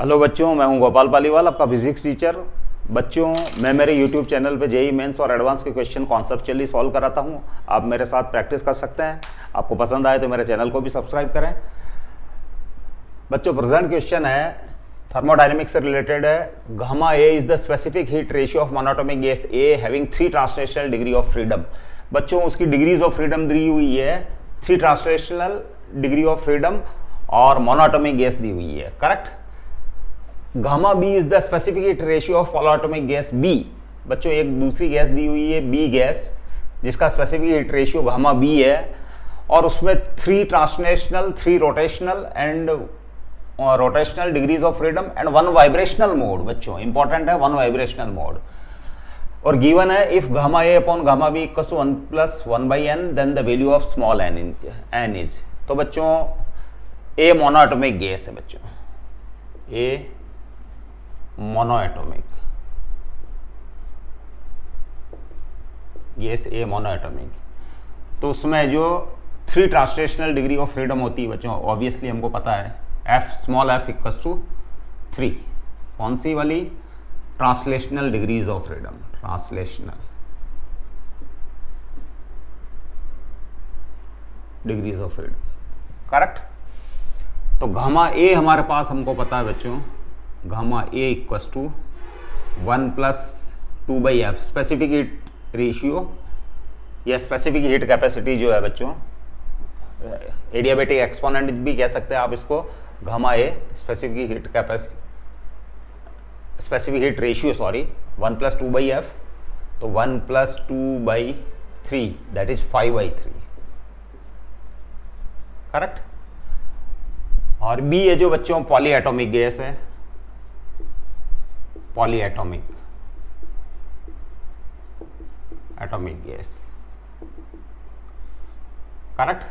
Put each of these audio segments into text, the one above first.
Hello बच्चों, मैं हूं गोपाल पालीवाल, आपका फिजिक्स टीचर। बच्चों, मैं मेरे यूट्यूब चैनल पे जेईई मेंस और एडवांस के क्वेश्चन कॉन्सेप्चुअली सॉल्व कराता हूं। आप मेरे साथ प्रैक्टिस कर सकते हैं। आपको पसंद आए तो मेरे चैनल को भी सब्सक्राइब करें। बच्चों, प्रेजेंट क्वेश्चन है थर्मोडायनेमिक्स से रिलेटेड है। Gamma A is the specific heat ratio of monatomic gas A having 3 translational degree of freedom. बच्चों, उसकी डिग्रीज ऑफ फ्रीडम दी हुई है 3 ट्रांसलेशनल डिग्री ऑफ फ्रीडम और मोनोटोमिक गैस दी हुई है। Correct. Gamma B is the specific heat ratio of polyatomic gas B. बच्चों, एक दूसरी गैस दी हुई है बी गैस, जिसका specific heat ratio gamma B है और उसमें 3 translational, 3 rotational and rotational degrees of freedom and 1 vibrational mode. बच्चों, इंपॉर्टेंट है 1 वाइब्रेशनल मोड। और गिवन है if gamma A upon gamma B equals to 1 + 1/n then the value of small n is. तो बच्चों, a monoatomic gas है। बच्चों, a monoatomic gas, a monoatomic, तो उसमें जो 3 ट्रांसलेशनल डिग्री ऑफ फ्रीडम होती है बच्चों, ऑब्वियसली हमको पता है f small f equals to 3। कौन सी वाली? Translational degrees of freedom, translational degrees of freedom. Correct. तो गामा ए हमारे पास हमको पता है बच्चों, gamma a equals to 1 + 2/f specific heat ratio या स्पेसिफिक हीट कैपेसिटी जो है बच्चों, एडियाबेटिक एक्सपोनेंट भी कह सकते हैं आप इसको। Gamma a specific heat capacity, specific heat ratio 1 + 2/f, तो 1 + 2/3 दैट इज 5/3। करेक्ट। और बी है जो बच्चों पॉलीएटॉमिक गैस है, पॉलीएटॉमिक एटॉमिक गैस। करेक्ट।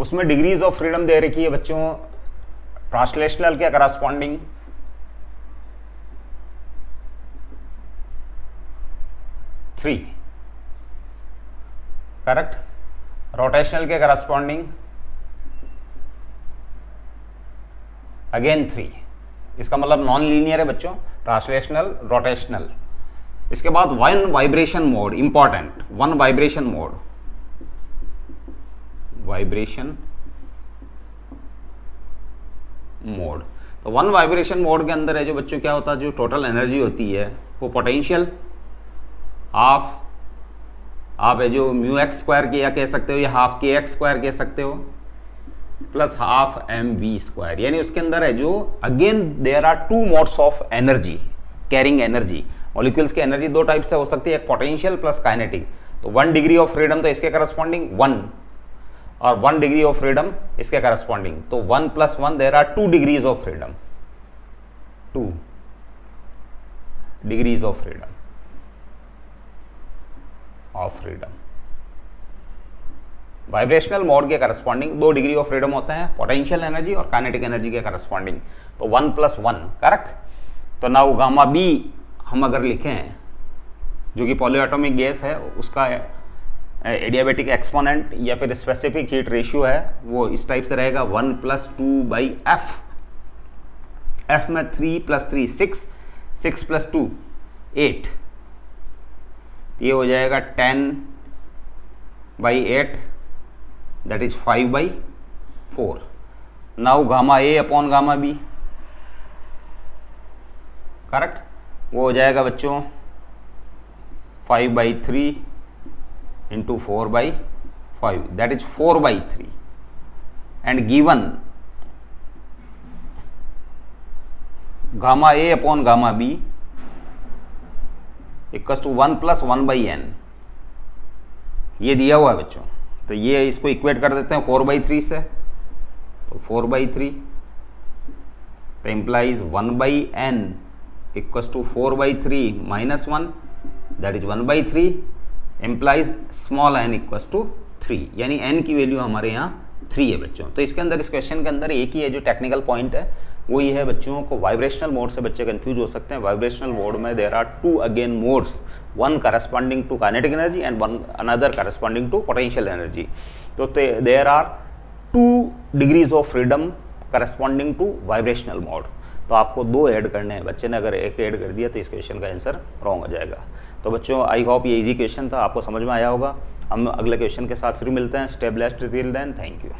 उसमें डिग्रीज ऑफ फ्रीडम दे रखी है बच्चों ट्रांसलेशनल के करस्पॉन्डिंग 3। करेक्ट। रोटेशनल के करस्पॉन्डिंग अगेन 3। इसका मतलब नॉन लीनियर है बच्चों, ट्रांसलेशनल, रोटेशनल। इसके बाद 1 vibration mode, important 1 vibration mode, vibration mode. तो 1 वाइब्रेशन मोड के अंदर है जो बच्चों क्या होता है, जो टोटल एनर्जी होती है वो पोटेंशियल आप है जो μx² किया कह सकते हो या ½ kx² कह सकते हो प्लस ½ mv², यानी उसके अंदर है जो again there are 2 modes of energy carrying energy. Molecules की एनर्जी 2 टाइप से हो सकती है, एक पोटेंशियल प्लस काइनेटिक। तो 1 डिग्री ऑफ फ्रीडम तो इसके करस्पॉन्डिंग 1 और 1 डिग्री ऑफ फ्रीडम इसके करस्पॉन्डिंग, तो 1 + 1 there are 2 degrees of freedom, 2 degrees of freedom vibrational mode के करस्पॉन्डिंग 2 डिग्री ऑफ फ्रीडम होते हैं, पोटेंशियल एनर्जी और काइनेटिक एनर्जी के करस्पॉन्डिंग, तो 1 + 1। करेक्ट। तो नाउ गामा बी हम अगर लिखें जो कि पॉलीएटॉमिक गैस है, उसका एडियाबेटिक एक्सपोनेंट या फिर स्पेसिफिक हीट रेशियो है वो इस टाइप से रहेगा 1 + 2/f। f में 3 + 3 6, 6 + 2 8, ये हो जाएगा 10/8 that is 5/4। Now gamma A upon gamma b, correct, वो हो जाएगा बच्चों 5/3 × 4/5 that is 4/3 and given gamma A upon gamma B equals to 1 + 1/n, ये दिया हुआ है बच्चों। तो ये इसको इक्वेट कर देते हैं 4/3 से, तो 4/3 तो implies 1/n equals to 4/3 - 1 that is 1/3 implies small n equals to 3, यानी n की वैल्यू हमारे यहाँ 3 है बच्चों। तो इसके अंदर इस क्वेश्चन के अंदर एक ही है जो टेक्निकल पॉइंट है, वो ये है बच्चों को वाइब्रेशनल मोड से बच्चे कंफ्यूज हो सकते हैं। वाइब्रेशनल मोड में there are 2 again modes, 1 corresponding to kinetic energy and 1 another corresponding to potential energy. तो there are 2 degrees of freedom corresponding to vibrational mode. तो आपको 2 ऐड करने हैं। बच्चे ने अगर 1 ऐड कर दिया तो इस क्वेश्चन का आंसर रॉन्ग हो जाएगा। तो बच्चों आई होप ये इजी क्वेश्चन था, आपको समझ में आया होगा। हम अगले क्वेश्चन के साथ फिर मिलते हैं। Stay blessed till then, thank you.